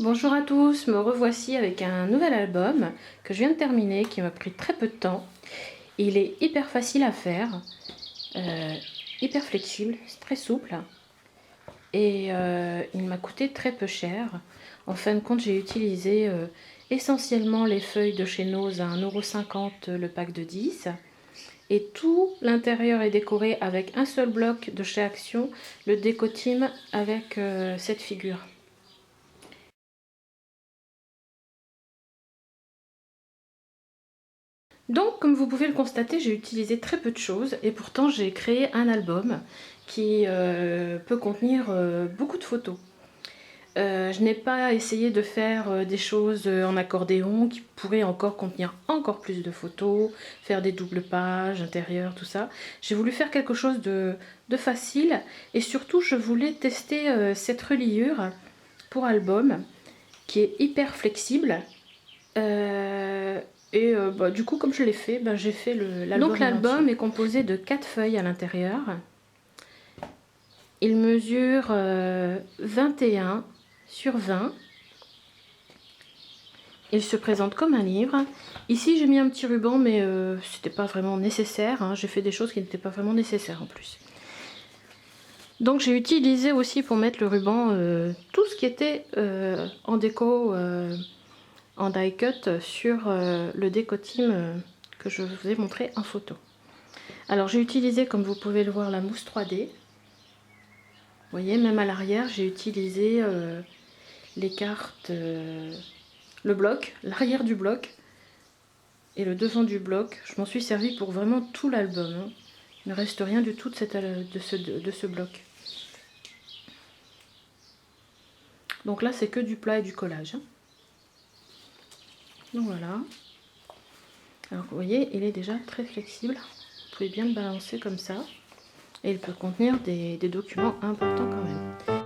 Bonjour à tous, me revoici avec un nouvel album que je viens de terminer, qui m'a pris très peu de temps. Il est hyper facile à faire, hyper flexible, c'est très souple et il m'a coûté très peu cher. En fin de compte, j'ai utilisé essentiellement les feuilles de chez Nose à 1,50 € le pack de 10. Et tout l'intérieur est décoré avec un seul bloc de chez Action, le Déco-Team avec cette figure. Donc, comme vous pouvez le constater, j'ai utilisé très peu de choses et pourtant j'ai créé un album qui peut contenir beaucoup de photos. Je n'ai pas essayé de faire des choses en accordéon qui pourraient encore contenir encore plus de photos, faire des doubles pages intérieures, tout ça. J'ai voulu faire quelque chose de facile et surtout je voulais tester cette reliure pour album qui est hyper flexible. Du coup, comme je l'ai fait, j'ai fait l'album. Donc l'album est composé de 4 feuilles à l'intérieur. Il mesure 21 sur 20. Il se présente comme un livre. Ici j'ai mis un petit ruban, mais c'était pas vraiment nécessaire, hein. J'ai fait des choses qui n'étaient pas vraiment nécessaires en plus. Donc j'ai utilisé aussi pour mettre le ruban tout ce qui était en déco, en die cut sur le Déco-Team que je vous ai montré en photo. Alors j'ai utilisé, comme vous pouvez le voir, la mousse 3D. Vous voyez, même à l'arrière j'ai utilisé les cartes, le bloc, l'arrière du bloc et le devant du bloc. Je m'en suis servi pour vraiment tout l'album, hein. Il ne reste rien du tout de ce bloc. Donc là c'est que du plat et du collage, hein. Donc voilà. Alors vous voyez, il est déjà très flexible. Vous pouvez bien le balancer comme ça. Et il peut contenir des documents importants quand même.